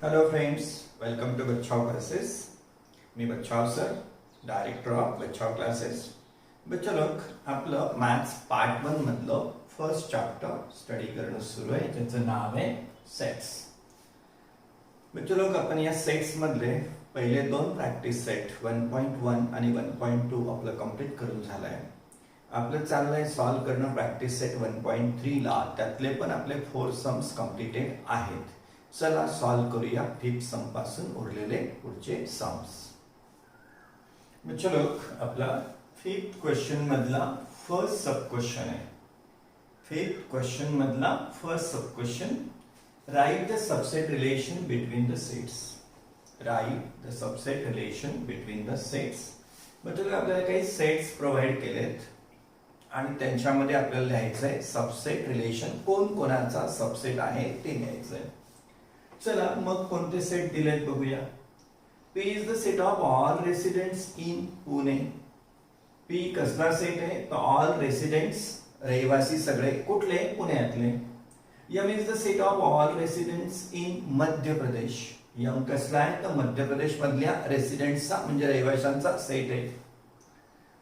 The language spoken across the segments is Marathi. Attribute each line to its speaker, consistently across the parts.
Speaker 1: Hello friends, welcome to Bachchao classes. मी Bachchao sir, director of Bachchao classes. बच्चा लोक आपलं मॅथ्स पार्ट 1 मधलं फर्स्ट चॅप्टर स्टडी करणं सुरू आहे, ज्याचं नाव आहे सेट्स. बच्चा लोक आपण या सेट्स मधले पहिले दोन प्रॅक्टिस सेट 1.1 आणि 1.2 आपलं कंप्लीट करून झालंय. आपलं चाललंय सॉल्व करणं प्रॅक्टिस सेट 1.3 ला. त्यातले पण आपले 4 सम्स कंप्लीटेड आहेत. चला सॉल्व करूया फिफ्थ सम पासून उरलेले पुढचे सम्स. बच्चा लोक आपला फिफ्थ क्वेश्चन मधला फर्स्ट सब क्वेश्चन आहे. फिफ्थ क्वेश्चन मधला first sub question, right the subset relation between the sets. Right the subset relation between the sets. बच्चा आपल्याला काही सेट्स प्रोव्हाइड केलेत आणि त्यांच्यामध्ये आपल्याला लिहायचं आहे सबसेट रिलेशन. कोण कोणाचा सबसेट आहे ते लिहायचं आहे. चला मग कोणते सेट दिलेत बघूया. P is the set of all residents in Pune. P कसला सेट आहे तर ऑल रेसिडेंट्स, रहिवासी सगळे कुठले, पुण्यातले. M is the set of all residents in Madhya Pradesh. M कसला आहे तर मध्य प्रदेश मधल्या रेसिडेंट्सचा म्हणजे रहिवाशांचा सेट आहे.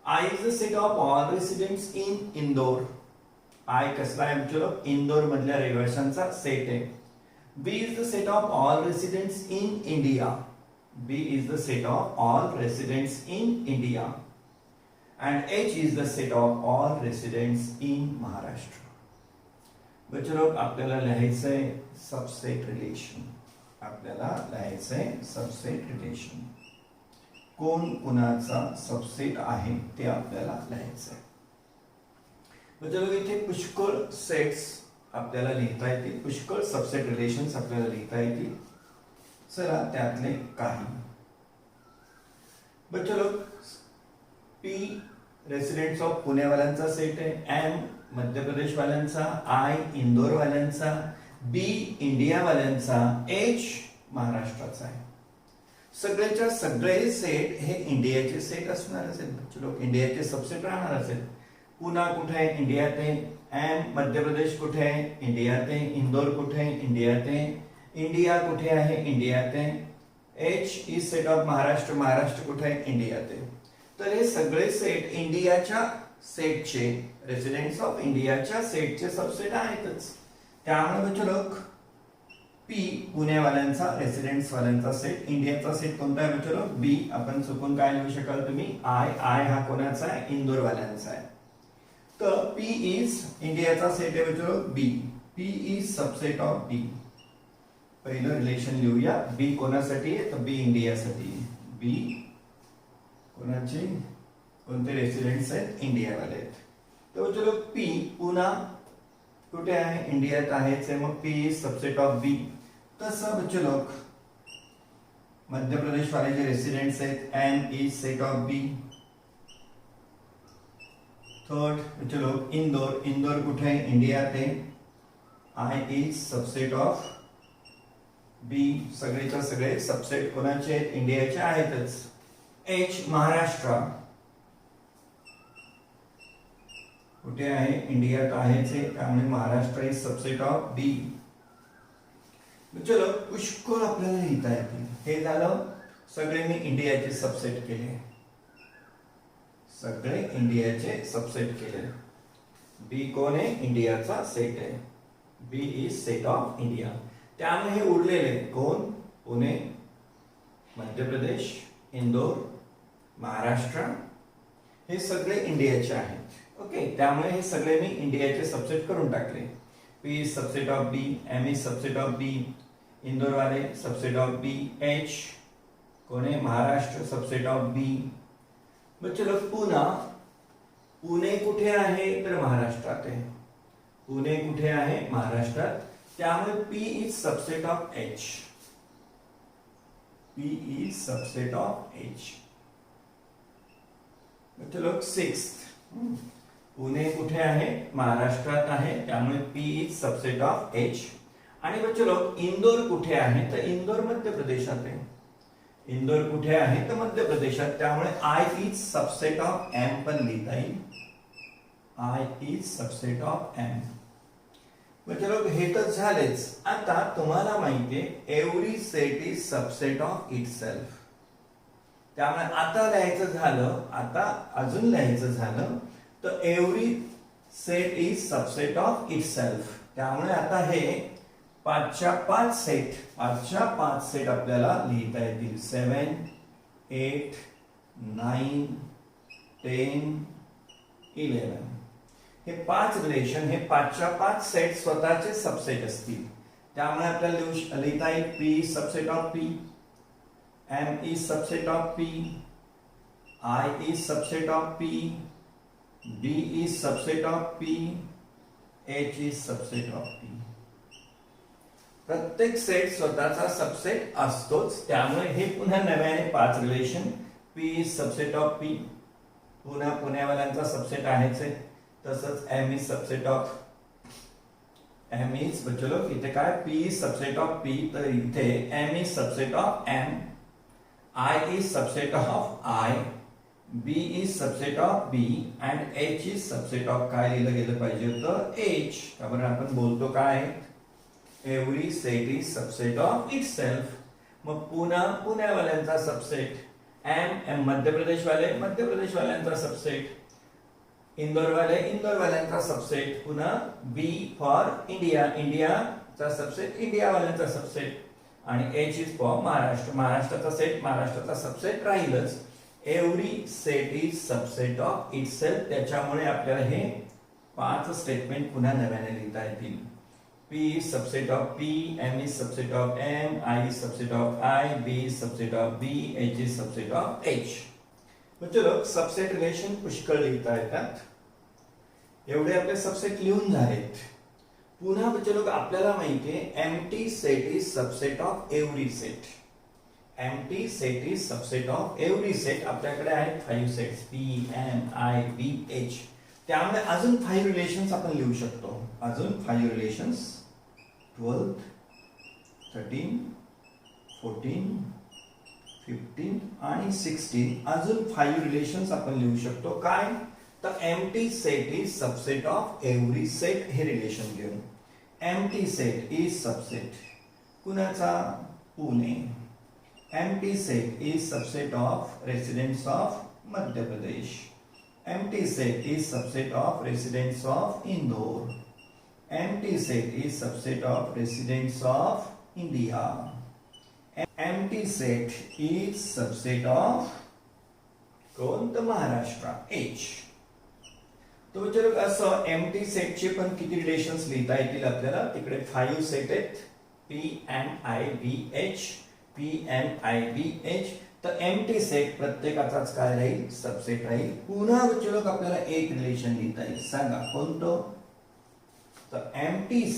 Speaker 1: I is the set of all residents in Indore. I कसला आहे म्हणजे इंदोर मधल्या रहिवाशांचा सेट आहे. B is the set of all residents in India. B is the set of all residents in India. And H is the set of all residents in Maharashtra. बच्चों आपल्याला लिहायचं आहे सबसेट रिलेशन. आपल्याला लिहायचं आहे सबसेट रिलेशन. कोण कोणाचा सबसेट आहे ते आपल्याला लिहायचं आहे. बच्चों इथे पुष्कळ सेट्स आपल्याला लिहिता येतील, पुष्कळ सबसेट रिलेशन्स आपल्याला लिहिता येतील. चला त्यातले काही. बच्चा लोक P रेसिडेंट्स ऑफ पुणेवाल्यांचा सेट आहे. M मध्य प्रदेश वाल्यांचा, I इंदोर वाल्यांचा, B इंडिया वाल्यांचा, H महाराष्ट्राचा आहे. सगळेच्या सगळे सेट हे इंडियाचे सेट असणार असेल. बच्चा लोक इंडियाचे सबसेट राहणार असेल. पुणे कुठे आहे, इंडियात आहे. M मध्य प्रदेश कुठे आहे, इंडियात आहे. इंदोर कुठे आहे, इंडियात आहे. इंडिया कुठे आहे, इंडियात आहे. H is set of Maharashtra. Maharashtra कुठे आहे, इंडियात आहे. तर हे सगळे सेट इंडियाच्या सेटचे, रेसिडेंट्स ऑफ इंडियाच्या सेटचे सबसेट आहेतच. त्यामुळे बच्चो लोक P पुणेवाल्यांचा, रेसिडेंट्स वाल्यांचा सेट. इंडियाचा सेट कोणता आहे बच्चो लोक, B. आपण चुकून काय लिहू शकाल तुम्ही, I हा कोणाचा आहे, इंदोर वाल्यांचा आहे. तर P इज इंडियाचा सेट आहे बच्चो B. P is subset of B. पहिलं रिलेशन लिहूया. B कोणासाठी आहे तर B इंडियासाठी आहे. B कोणाचे, कोणते रेसिडेंट्स आहेत, इंडियावाले आहेत. तर बच्चो P पुन्हा कुठे आहे, इंडियात आहेच आहे. मग P is subset of B. तसं बच्चो लोक मध्य प्रदेश वाले जे रेसिडेंट्स आहेत, M is set of B. Third चलो इंदोर. इंदोर कुठे आहे, इंडियात आहे. I is subset of B. सगळेच्या सगळे सबसेट कोणाचे आहेत, इंडियाचे आहेतच. H महाराष्ट्र कुठे आहे, इंडियात आहेच आहे. त्यामुळे Maharashtra is subset of B. चलो पुष्कळ आपल्याला लिहिता येतील. हे झालं सगळे मी इंडियाचे सबसेट केले. सगळे इंडियाचे सबसेट केले. B कोण आहे, इंडियाचा सेट आहे. B is set of India. त्यामुळे हे उरलेले कोण, पुणे, मध्य प्रदेश, इंदोर, महाराष्ट्र, हे सगळे इंडियाचे आहेत. ओके, त्यामुळे हे सगळे मी इंडियाचे सबसेट करून टाकले. P is subset of B. M is subset of B. Indore वाले सबसेट ऑफ B. H कोण आहे, महाराष्ट्र, सबसेट ऑफ B. चलो पुन्हा पुणे कुठे आहे तर महाराष्ट्रात आहे. पुणे कुठे आहे, महाराष्ट्रात. त्यामुळे P is subset of H. P is subset of H. चलो सिक्स्थ, पुणे कुठे आहे, महाराष्ट्रात आहे. त्यामुळे P is subset of H. आणि बच्चो इंदोर कुठे आहे तर इंदोर मध्य प्रदेशात आहे. इंदोर कुठे आहे तर मध्य प्रदेशात. त्यामुळे I is subset of M पण लिहिता येईल. I is subset of M. म्हणजे लोक हे तर झालेच. आता तुम्हाला माहितीये every set is subset of itself. त्यामुळे आता लिहायचं झालं, आता अजून लिहायचं झालं तर every set is subset of itself. त्यामुळे आता हे पाचच्या पाच सेट आपल्याला लिहिता येतील. 7, 8, 9, 10, 11. हे पाच रिलेशन, हे पाचच्या पाच सेट स्वतःचे सबसेट असतील. त्यामुळे आपल्याला लिहिता येईल P subset of P, M is subset of P, I is subset of P, B is subset of P, H is subset of P. प्रत्येक सेट स्वतःचा सबसेट असतोच. त्यामुळे हे पुन्हा नव्याने पाच relation. P is subset of P, पुन्हा पुण्यावाल्यांचा सबसेट आहेच आहे. तसंच M is subset of M is बच्चों इथे काय P is subset of P, तर इथे M is subset of M, I is subset of I, B is subset of B and H is subset of काय लिहिलं गेलं पाहिजे होतं H. त्यामुळे आपण बोलतो काय every set is subset of itself. मग पुण्यावाल्यांचा सबसेट M मध्य प्रदेश वाल्यांचा सबसेट, इंदोरवाल्यांचा सबसेट, पुन्हा B फॉर इंडियाचा सबसेट, इंडियावाल्यांचा सबसेट आणि H इज फॉर महाराष्ट्राचा सेट, महाराष्ट्राचा सबसेट राहीलच. Every set is subset of itself. त्याच्यामुळे आपल्याला हे पाच स्टेटमेंट पुन्हा नव्याने लिहिता येतील. P is subset of P, M is subset of M, I is subset of I, B is subset of B, H is subset of H. म्हणजे लोक सबसेट रिलेशन पुष्कळ लिहिता येतात. एवढे आपले सबसेट लिहून झालेत. पुन्हा बच्चे लोक आपल्याला माहितीये empty set is subset of every set. Empty set is subset of every set. आपल्याकडे आहेत 5 sets P, M, I, B, H. त्यामुळे अजून 5 रिलेशन्स आपण लिहू शकतो. अजून 5 रिलेशन्स 12, 13, 14, 15 आणि 16. अजून 5 रिलेशन्स आपण लिहू शकतो. काय तर empty set is subset of every set हे रिलेशन घेऊन. एम्प्टी सेट इज सबसेट कुणाचा Pune. Empty set is subset of residents of Madhya Pradesh. Empty set is subset of residents of Indore. Empty set is subset of residents of India. Empty set is subset of कोणतं महाराष्ट्र H. तो चलो असं एम्प्टी सेटचे पण किती रिलेशन्स लिहिता येतील आपल्याला. तिकडे 5 सेट आहेत P, M, I, B, H, P, M, I, B, H. तर एम्प्टी सेट प्रत्येकाचाच काय राहील सबसेट राहील. पुन्हा चलो आपल्याला एक रिलेशन लिहिता येईल. सांगा कोणतं. तर empty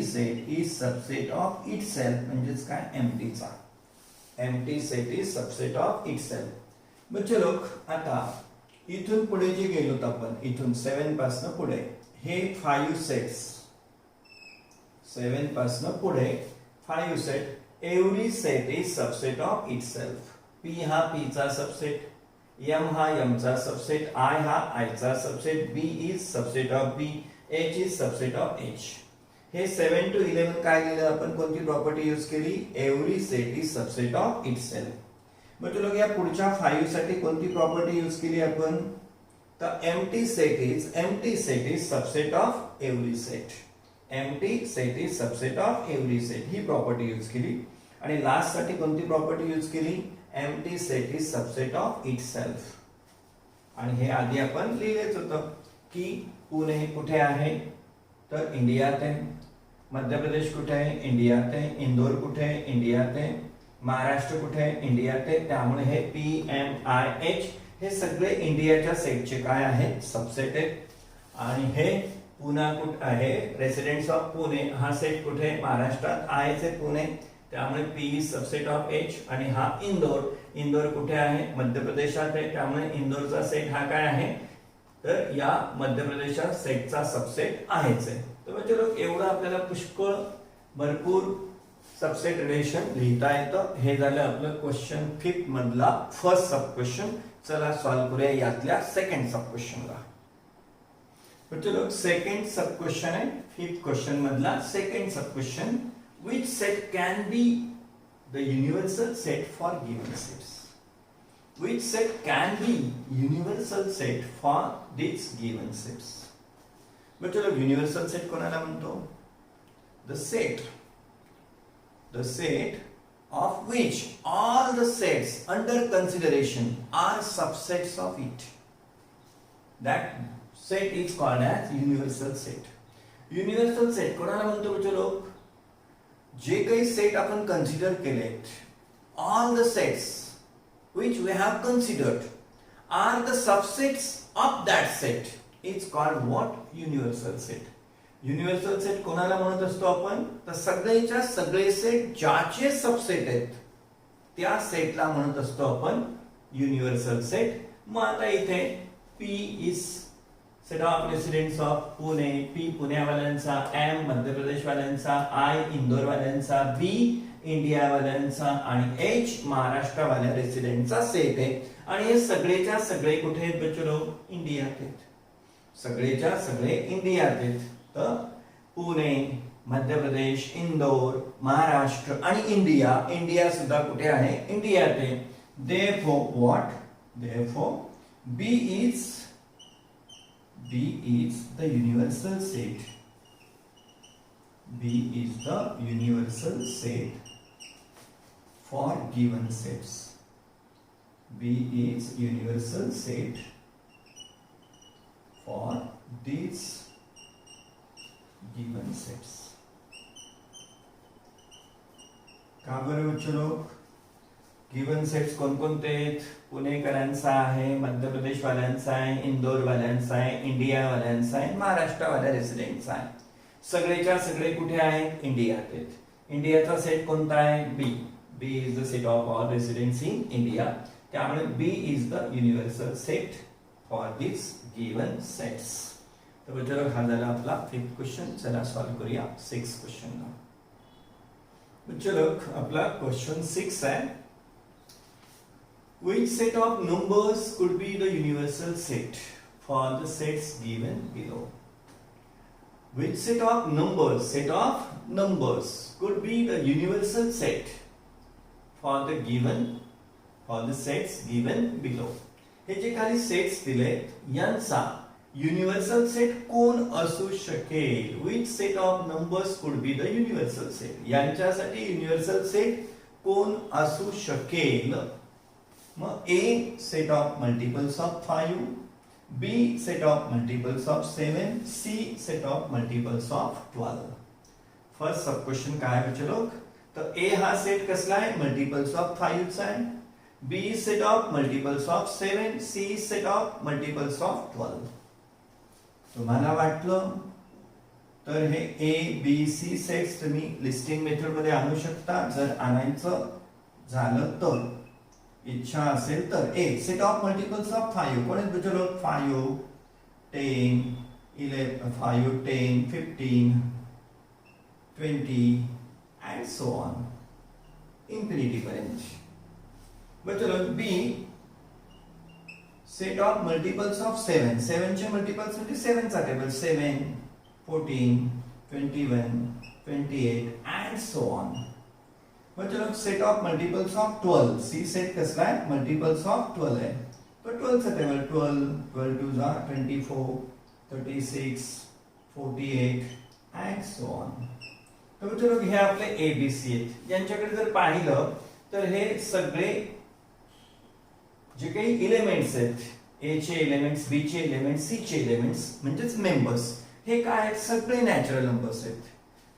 Speaker 1: set is subset of itself. म्हणजेच काय एम्प्टीचा. Empty set is subset of itself. बच्चे लोक आता इथून पुढे जे गेलोत आपण, इथून 7 पासून पुढे हे 5 सेट्स. 7 पासून पुढे 5 set. Every set is subset of itself. P हा P चा सबसेट, M हा M चा सबसेट, I हा I चा subset, B is subset of B, H is subset of H. हे 7 to 11 काय लिहिलं आपण, कोणती प्रॉपर्टी यूज केली. Every set is subset of itself. मग तुला या पुढच्या 5 साठी कोणती प्रॉपर्टी यूज केली आपण. तर empty set is subset of every set. Empty set is subset of every set he property use केली. आणि लास्ट साठी कोणती प्रॉपर्टी यूज केली. Empty set is subset of itself. आणि हे आधी आपण लिहिलेच होतं की पुणे कुठे आहे तर इंडियात आहे. मध्य प्रदेश कुठे आहे इंडियात आहे. इंदोर कुठे आहे इंडियात आहे. महाराष्ट्र कुठे आहे इंडियात आहे. त्यामुळे हे P, M, I, H हे सगळे इंडियाच्या सेटचे काय आहेत सबसेट आहेत. आणि हे पुणे कुठे आहे रेसिडेंट्स ऑफ पुणे हा सेट कुठे महाराष्ट्रात आहेच आहे पुणे. त्यामुळे P is subset of H. आणि हा इंदोर कुठे आहे मध्य प्रदेशात आहे. त्यामुळे इंदोरचा सेट हा काय आहे तर या मध्य प्रदेशात सेटचा सबसेट आहेच आहे. तर म्हणजे लोक एवढं आपल्याला पुष्कळ भरपूर सबसेट रिलेशन लिहिता येतं. हे झालं आपलं क्वेश्चन 5 मधला फर्स्ट सब क्वेश्चन. चला सॉल्व्ह करूया यातल्या सेकंड सब क्वेश्चनला. बच्चों लोग सेकंड सब क्वेश्चन है, फिफ्थ क्वेश्चन मधला second sub question, which set can be the universal set for given sets? Which set can be universal set for these given sets? बच्चों लोग universal set कोणाला म्हणतो? The set of which all the sets under consideration are subsets of it. That set is called as universal set. Universal set कोणाला म्हणतो बच्चों लोग? जे काही सेट आपण कन्सिडर केलेत, all the sets which we have considered are the subsets of that set is called what? Universal set. Universal set कोणाला म्हणत असतो आपण? तर सगळेच्या सगळे सेट ज्याचे सबसेट आहेत त्या सेटला म्हणत असतो आपण युनिव्हर्सल सेट. मग आता इथे P is set of residents of Pune, P पुण्यावाल्यांचा, M मध्य प्रदेशवाल्यांचा, I इंदोरवाल्यांचा, B इंडियावाल्यांचा आणि H महाराष्ट्रवाल्या रेसिडेंटचा सेट आहे. आणि हे सगळेच्या सगळे कुठे आहेत बच्चो? इंडियात आहेत. सगळेच्या सगळे इंडियात आहेत. तर पुणे, मध्य प्रदेश, इंदोर, महाराष्ट्र आणि इंडिया सुद्धा कुठे आहे? इंडियात आहे. Therefore what? Therefore B is the universal set. B is the universal set for given sets. B is universal set for these given sets. का बरं बच्चों लोग? गिवन सेट्स कोणकोणते आहेत? पुणेकरांचा आहे, मध्य प्रदेश वाल्यांचा आहे, इंदोर वाल्यांचा आहे, इंडिया वाल्यांचा आहे, महाराष्ट्र वाल्या रेसिडेंटचा आहे. सगळेच्या सगळे कुठे आहेत? इंडियात आहेत. इंडियाचा सेट कोणता आहे? B is the set of all residents in India. त्यामुळे B is the universal set for this given sets. तो बच्चों लोग हा झाला आपला फिफ्थ क्वेश्चन. चला सॉल्व करूया सिक्स्थ क्वेश्चन ला. बच्चों लोग आपला क्वेश्चन 6 है. Which set of numbers could be the universal set for the sets given below? Which set of numbers could be the universal set for the sets given below? हे जे खाली सेट्स दिलेत यांचा युनिव्हर्सल सेट कोण असू शकेल? Which set of numbers could be the universal set? यांच्यासाठी युनिव्हर्सल सेट कोण असू शकेल? मग A set of multiples of 5, B set of multiples of 7, C set of multiples of 12. First sub question काय आहे बच्चे लोग? तर A हा सेट कसला आहे? मल्टिपल्स ऑफ 5 चा आहे. B set of multiples of 7, C set of multiples of 12. तुम्हाला वाटलं तर हे A B C सेट्स तुम्ही लिस्टिंग मेथड मध्ये आणू शकता. जर आणायचं झालं तर, इच्छा असेल तर. ए सेट ऑफ मल्टिपल्स ऑफ 5 कोण आहेत बच्चो लोग? 5, 10, 11, 5, 10, 15, 20 and so on infinity पर्यंत. बच्चो लोग बी सेट ऑफ मल्टिपल्स ऑफ 7. 7 चे मल्टिपल्स म्हणजे 7 चा टेबल 7, 14, 21, 28 and so on. बच्चों लोग set of multiples of 12. C set कसला आहे? मल्टिपल्स ऑफ 12 आहे. तो 12 चा टेबल 12 2 जा 24, 36, 48 and so on. तर बच्चों लोग हे आपले ABC आहेत. यांच्याकडे जर पाहिलं तर हे सगळे जे काही एलिमेंट्स आहेत, A चे एलिमेंट्स, B चे एलिमेंट्स, C चे एलिमेंट्स म्हणजेच मेंबर्स, हे काय आहेत? सगळे नॅचरल नंबर्स आहेत.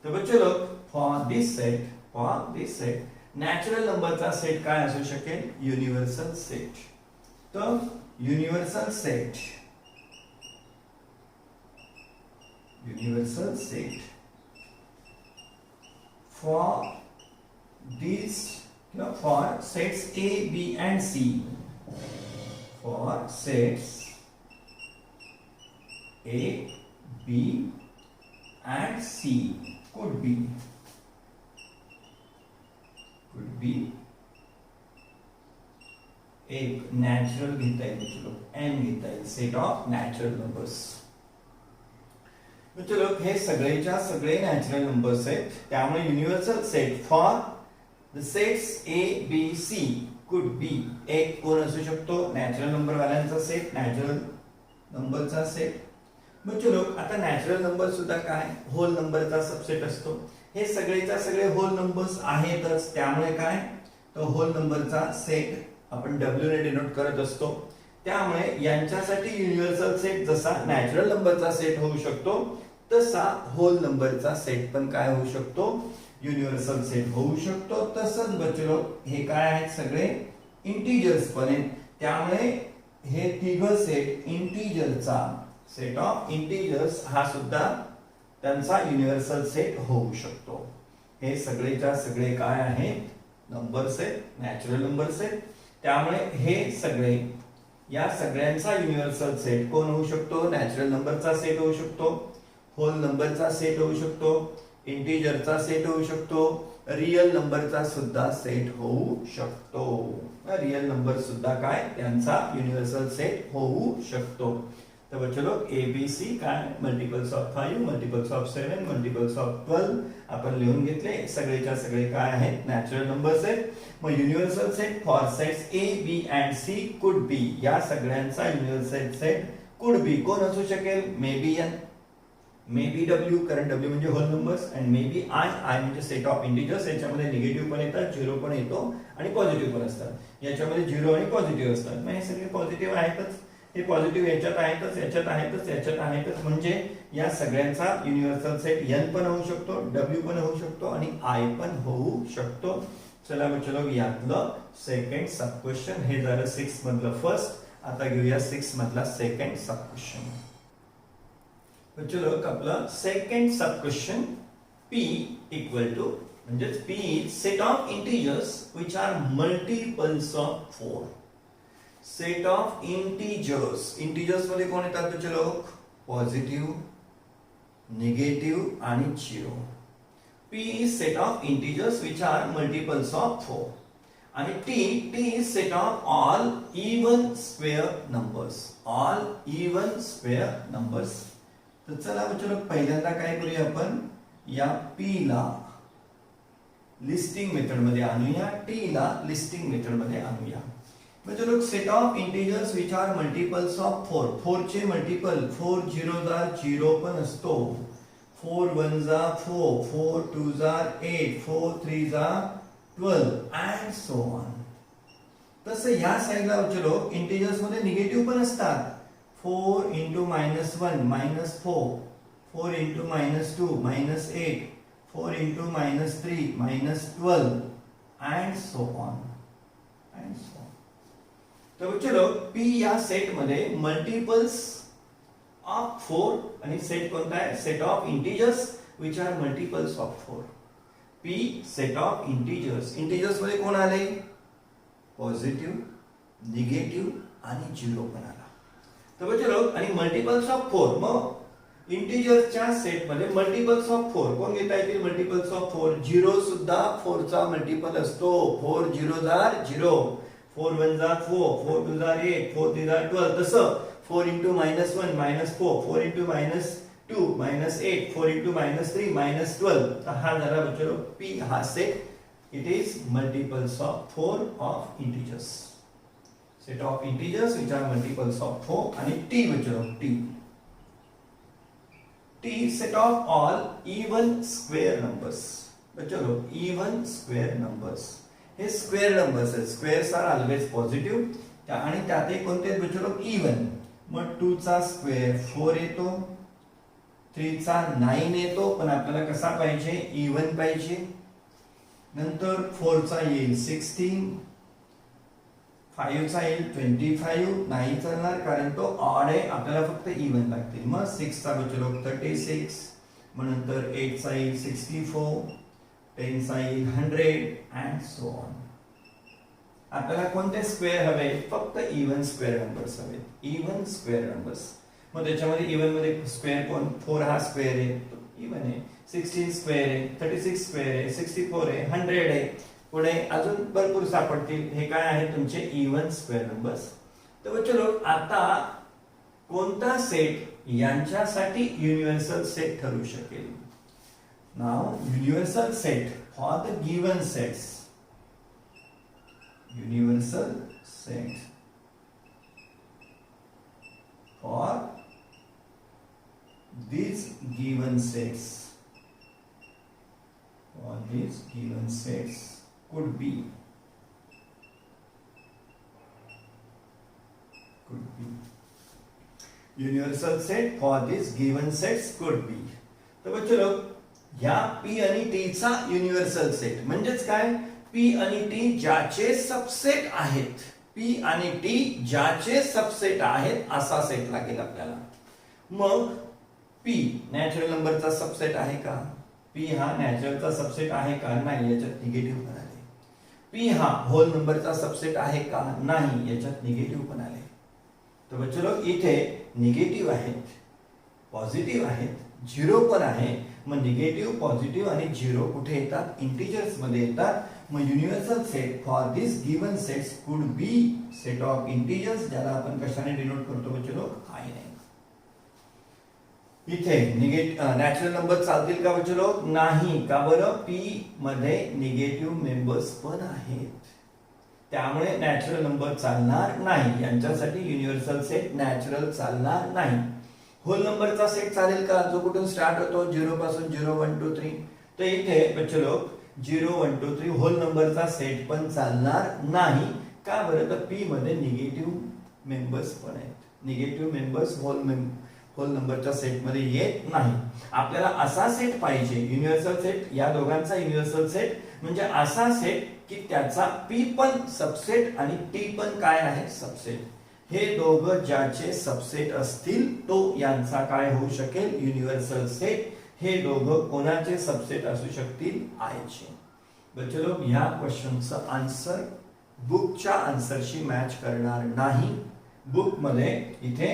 Speaker 1: तर बच्चों लोग फॉर दिस सेट नॅचरल नंबरचा सेट काय असू शकेल? Universal set. तर universal set for this for sets A, B and C. For sets A, B and C could be एक नॅचरल घेता येईल, M घेता येईल, सेट ऑफ नॅचरल नंबर्स. चलो हे सगळेच्या सगळे नॅचरल नंबर्स आहेत, त्यामुळे universal set for the sets A B C could be एक कोण असू शकतो, नॅचरल नंबर वाल्यांचा सेट, नॅचरल नंबरचा सेट. मग चलो आता नॅचरल नंबर सुद्धा काय होल नंबरचा सबसेट असतो. हे सगळेच्या सगळे होल नंबर्स आहेतच, त्यामुळे काय तो होल नंबरचा सेट आपण W ने डिनोट करत असतो. त्यामुळे यांच्यासाठी युनिव्हर्सल सेट जसा नॅचरल नंबरचा सेट होऊ शकतो तसा होल नंबरचा सेट पण काय होऊ शकतो, युनिव्हर्सल सेट होऊ शकतो. तसंच बच्चो हे काय आहेत सगळे इंटिजर्स पण आहेत, त्यामुळे हे तिघ सेट इंटिजरचा सेट ऑफ इंटिजर्स हा सुद्धा त्यांचा युनिव्हर्सल सेट होऊ शकतो. हे सगळेच्या सगळे काय आहेत नंबर्स आहेत, नॅचरल नंबर्स आहेत. त्यामुळे हे सगळे या सगळ्यांचा युनिव्हर्सल सेट कोण होऊ शकतो, नॅचरल नंबरचा सेट होऊ शकतो, होल नंबरचा सेट होऊ शकतो, इंटिजरचा सेट होऊ शकतो, रियल नंबरचा सुद्धा सेट होऊ शकतो. रियल नंबर सुद्धा काय त्यांचा युनिव्हर्सल सेट होऊ शकतो. तर चलो ए बी सी काय multiples of 5, multiples of 7, multiples of 12 आपण लिहून घेतले. सगळेच्या सगळे काय आहेत नॅचरल नंबर्स आहेत. मग universal set for sets A B and C could be, या सगळ्यांचा युनिव्हर्सल सेट कुड बी कोण असू शकेल, may be N, may be W, कारण डब्ल्यू म्हणजे whole numbers, and may be I, I म्हणजे सेट ऑफ इंटिजर्स. याच्यामध्ये निगेटिव्ह पण येतात, झिरो पण येतो आणि पॉझिटिव्ह पण असतात. याच्यामध्ये झिरो आणि पॉझिटिव्ह असतात. मग हे सगळे पॉझिटिव्ह आहेतच, हे पॉझिटिव्ह याच्यात आहेतच, याच्यात आहेतच, याच्यात आहेतच. म्हणजे या सगळ्यांचा युनिव्हर्सल सेट एन पण होऊ शकतो, डब्ल्यू पण होऊ शकतो आणि आय पण होऊ शकतो. चला चलो यातलं सेकंड सब क्वेश्चन, हे झालं 6 मधलं फर्स्ट. आता घेऊया 6 मधला सेकंड सब क्वेश्चन. चलो आपला second sub question P equal to म्हणजे P is set of integers which are multiples of 4. Set of integers, integers मध्ये कोण येतात बच्चे लोक, पॉझिटिव्ह, निगेटिव्ह आणि zero. P is set of integers which are multiples of 4 आणि T is set of all even square numbers, all even square numbers. तर चला बच्चे लोक पहिल्यांदा काय करूया, आपण या P ला लिस्टिंग मेथड मध्ये आणूया, T ला लिस्टिंग मेथड मध्ये आणूया. म्हणजे लोक set of integers which are multiples of 4, 4 चे मल्टिपल, 4 झिरो जा 0 पण असतो, 4 1 जा 4, 4 2 जा 8, 4 3 जा 12 अँड सो ऑन. तसं या साईडला बच्चे लोक इंटिजर्स मध्ये निगेटिव्ह पण असतात. 4 into -1 -4, 4 into -2 -8, 4 into -3 -12 and so on and so on. तर चलो P या सेट मध्ये मल्टिपल्स ऑफ 4 आणि सेट कोणता आहे, set of integers which are multiples of 4. P set of integers, integers मध्ये कोण आले, पॉझिटिव्ह, निगेटिव्ह आणि झिरो पण आला. तर चलो आणि मल्टिपल्स ऑफ 4, मग इंटिजर्सच्या सेट मध्ये मल्टिपल्स ऑफ 4 कोण घेता येतील, मल्टिपल्स ऑफ 4, झिरो सुद्धा 4 चा मल्टिपल असतो. 4 झिरो जा 0, 4 1 जा 4, 4 2 जा 8, 4 3 जा 12. तसं 4 into -1 -4, 4 into -2 -8, 4 into -3 -12. तर हा झाला बच्चो P हा set, it is multiples of 4 of integers, set of integers which are multiples of 4. आणि T बच्चो T set of all even square numbers. बच्चो इवन स्क्वेअर नंबर्स, हे स्क्वेअर नंबर्स आहेत, स्क्वेअर्स आर ऑलवेज पॉझिटिव्ह आणि त्यातही कोणते आहेत बच्चो इवन. मग 2 चा स्क्वेअर 4 येतो, 3 चा 9 येतो, पण आपल्याला कसा पाहिजे, इवन पाहिजे. नंतर 4 चा येईल 16, 5 चा येईल 25, नाही चालणार कारण तो ऑड आहे, आपल्याला फक्त इवन लागतील. मग 6 चा बच्चो 36, मग नंतर 8 चा येईल 64, 10 चा येईल 100 अँड सो ऑन. आपल्याला कोणते स्क्वेअर हवे, फक्त इवन स्क्वेअर नंबर्स हवे, इवन स्क्वेअर नंबर्स. मग त्याच्यामध्ये इवन मध्ये स्क्वेअर कोण, 4 हा स्क्वेअर आहे, इवन आहे, 16 स्क्वेअर आहे, 36 स्क्वेअर आहे, 64 आहे, 100 आहे, पुढे अजून भरपूर सापडतील. हे काय आहे तुमचे इवन स्क्वेअर नंबर्स. तर चलो आता कोणता सेट यांच्यासाठी युनिव्हर्सल सेट ठरू शकेल. नाव universal set for the given sets, universal set for these given sets, or these given sets could be universal set for these given sets could be. तर बच्चो लोग ह्या P आणि T चा युनिव्हर्सल सेट म्हणजेच काय, P आणि T ज्याचे सबसेट आहेत, P आणि T ज्याचे सबसेट आहेत असा सेट लागेल आपल्याला. मग P नॅचरल नंबरचा सबसेट आहे का, P हा नॅचरलचा सबसेट आहे का, नाही, याच्यात निगेटिव्ह पण आले. P हा होल नंबरचा सबसेट आहे का, नाही, याच्यात निगेटिव्ह पण आले. तर बच्चो लोग इथे निगेटिव्ह आहेत, पॉझिटिव्ह आहेत, झिरो पण आहे. मग निगेटिव्ह, पॉझिटिव्ह आणि झिरो कुठे येतात, इंटिजर्स मध्ये येतात. मग universal set for this given sets could be set of integers, ज्याला आपण कशाने डिनोट करतो बच्चो लोग, आय ने. इथे नॅचरल नंबर चालतील का बच्चो लोग, नाही. का बरं, P मध्ये निगेटिव्ह मेंबर्स पण आहेत, त्यामुळे नॅचरल नंबर चालणार नाही. यांच्यासाठी युनिव्हर्सल सेट नॅचरल चालणार नाही. होल नंबरचा सेट चालेल का, जो कुठून स्टार्ट होतो, 0 पासून 0 1 2 3. तर इथे बच्चो लोग 0 1 2 3 होल नंबरचा सेट पण चालणार नाही. का बरं, तर P मध्ये निगेटिव्ह मेंबर्स पण आहेत. निगेटिव्ह मेंबर्स होल नंबरच्या सेट मध्ये येत नाही. आपल्याला असा सेट पाहिजे, युनिव्हर्सल सेट, या दोघांचा युनिव्हर्सल सेट म्हणजे असा सेट की त्याचा P पण सबसेट आणि T पण काय आहे, सबसेट. हे दोघं ज्याचे सबसेट असतील तो यांचा काय होऊ शकेल, युनिव्हर्सल सेट. हे दोघं कोणाचे सबसेट असू शकतील, आयचे. बच्चो लोग ह्या क्वेश्चनचं आन्सर बुकच्या आन्सरशी मॅच करणार नाही. बुक मध्ये इथे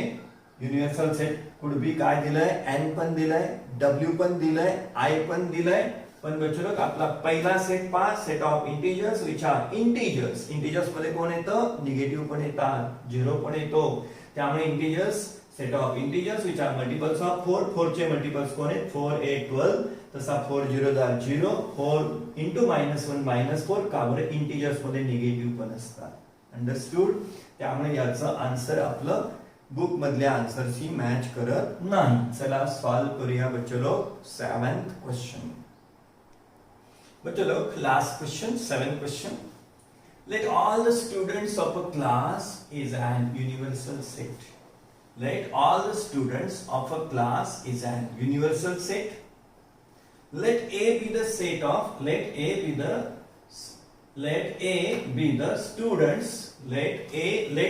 Speaker 1: युनिव्हर्सल सेट कुड बी काय दिलंय, N पण दिलंय, W पण दिलंय, I पण दिलंय. पण बच्चो लोग आपला पहिला सेट पहा, set of integers which R integers. Integers मध्ये कोण येतं, निगेटिव्ह पण येतात, झिरो पण येतो. त्यामुळे integers, set of integers which are multiples of 4. 4 चे मल्टिपल्स कोण आहेत, 4 8 12. तसा 4 0 0, 4 into -1 -4. का बरं, इंटिजर्स मध्ये निगेटिव्ह पण असतात. अंडरस्टूड. त्यामुळे याचं आन्सर आपलं बुक मधल्या आन्सरशी मॅच करत नाही. चला सॉल्व करूया बच्चो लोग 7th क्वेश्चन. बच्चो लोग last question, 7th question. Let all the students of a class is an universal set. Let all the students of a class is an universal set. Let A be the set of, let A be the students. Let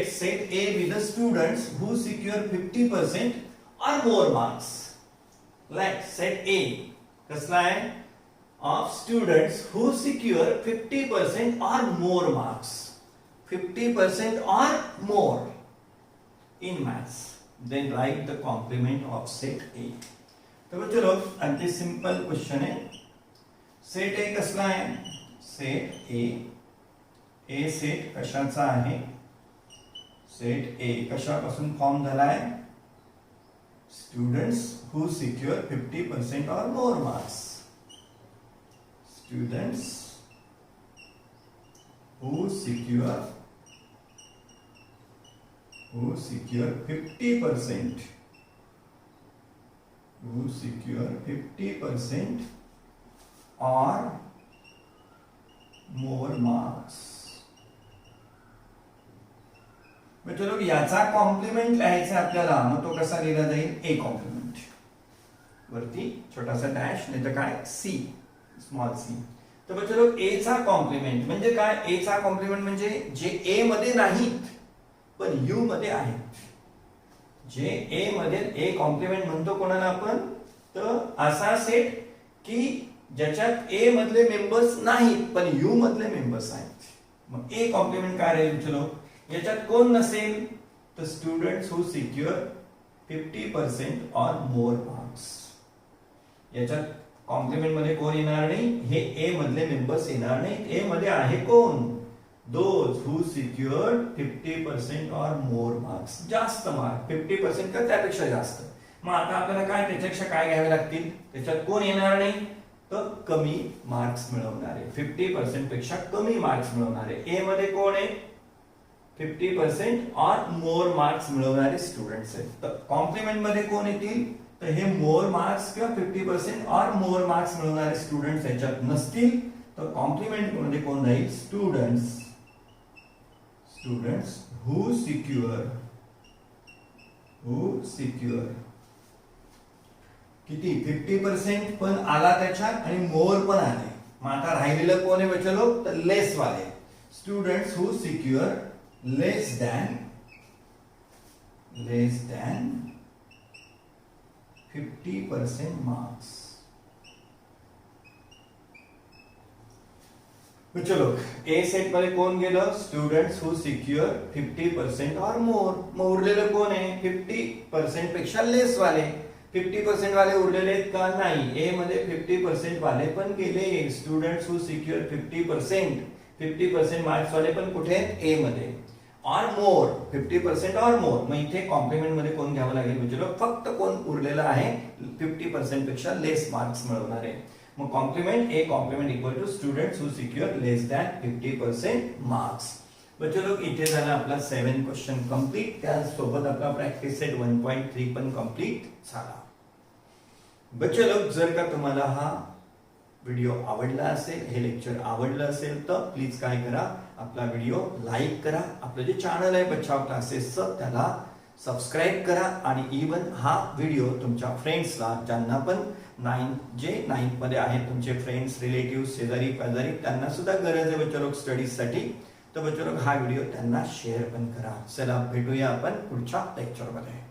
Speaker 1: set A be the students who secure 50% or more marks. Let set A कसला आहे, of students who secure 50% or more marks, 50% or more in maths. Then write the complement of set A. तो बच्चों लोग अगदी सिंपल क्वेश्चन है. सेट A कसला आहे, सेट A सेट कशाचा आहे, सेट A कशापासून फॉर्म झाला आहे, students who secure 50% or more marks. Students who secure 50%, who secure 50% or more marks. बच्चों लोग याचा कॉम्प्लिमेंट लिहायचा आपल्याला. मग तो कसा लिहिला जाईल, ए कॉम्प्लिमेंट, वरती छोटासा डॅश, नाही तर काय, सी, स्मॉल सी. तर बच्चों लोग ए चा कॉम्प्लिमेंट म्हणजे काय, ए चा कॉम्प्लिमेंट म्हणजे जे ए मध्ये नाहीत पण यू मध्ये आहेत. जे ए मध्ये, ए कॉम्प्लिमेंट म्हणतो कोणाला आपण, तर असा सेट की ज्याच्यात ए मधले मेंबर्स नाहीत पण यू मधले मेंबर्स आहेत. मग ए कॉम्प्लिमेंट काय राहील बच्चों लोग, याच्यात कोण नसेल तर स्टुडंट्स हु सिक्युअर 50% और मोर मार्क्स. याच्यात कॉम्प्लिमेंट मध्ये कोण येणार नाही, हे ए मधले मेंबर्स येणार नाही. ए मध्ये आहे कोण, those who secured 50% or more marks. जास्त मार्क 50% का त्यापेक्षा जास्त. मग आता आपल्याला काय त्याच्यापेक्षा काय घ्यावे लागतील? त्याच्यात कोण येणार नाही तर कमी मार्क्स मिळवणारे, 50% पेक्षा कमी मार्क्स मिळवणारे. ए मध्ये कोण आहे? 50% और मोर मार्क्स मिळवणारे स्टुडंट्स आहेत. तर कॉम्प्लिमेंट मध्ये कोण येतील? तर हे मोर मार्क्स किंवा 50% और मोर मार्क्स मिळवणारे स्टुडंट्स याच्यात नसतील. तर कॉम्प्लिमेंट मध्ये कोण राहील? स्टुडंट्स who secure किती 50% पण आला त्याच्यात आणि मोर पण आले. मग आता राहिलेलं कोण आहे बच्चो? तर लेस वाले. Students who secure less than 50% marks. चलो ए सेट मध्ये कोण गेलं? स्टुडंट्स हु सिक्युअर 50% और मोर. मग उरलेलं कोण आहे? 50% पेक्षा लेस वाले. 50% वाले उरलेले आहेत का? नाही. ए मध्ये 50% वाले पण गेले. स्टुडंट्स हु सिक्युअर 50% मार्क्स वाले पण कुठे आहेत? ए मध्ये. और मोर 50% और मोर. मग इथे कॉम्प्लिमेंट मध्ये कोण घ्यावं लागेल म्हणजे फक्त कोण उरलेलं आहे? 50% पेक्षा लेस मार्क्स मिळवणारे. मग complement A complement equal to students who secure less than 50% marks. बच्चो लोग इथे झाला आपला 7 क्वेश्चन कंप्लीट. त्यासोबत आपला प्रॅक्टिस सेट 1.3 पण कंप्लीट झाला. बच्चो लोग जर का तुम्हाला हा व्हिडिओ आवडला असेल, हे लेक्चर आवडलं असेल तर प्लीज काय करा? आपला व्हिडिओ लाईक करा. आपलं जे चॅनल आहे बचाव क्लासेसचं त्याला सबस्क्राईब करा आणि इवन हा व्हिडिओ तुमच्या फ्रेंड्सला ज्यांना पण 9th मध्ये आहेत तुमचे फ्रेंड्स, रिलेटिव्ह, शेजारी पाजारी त्यांना सुद्धा गरज आहे बच्चो लोग स्टडीज साठी. तर बच्चो लोग हा व्हिडिओ त्यांना शेअर पण करा. चला भेटूया आपण पुढच्या लेक्चर मध्ये.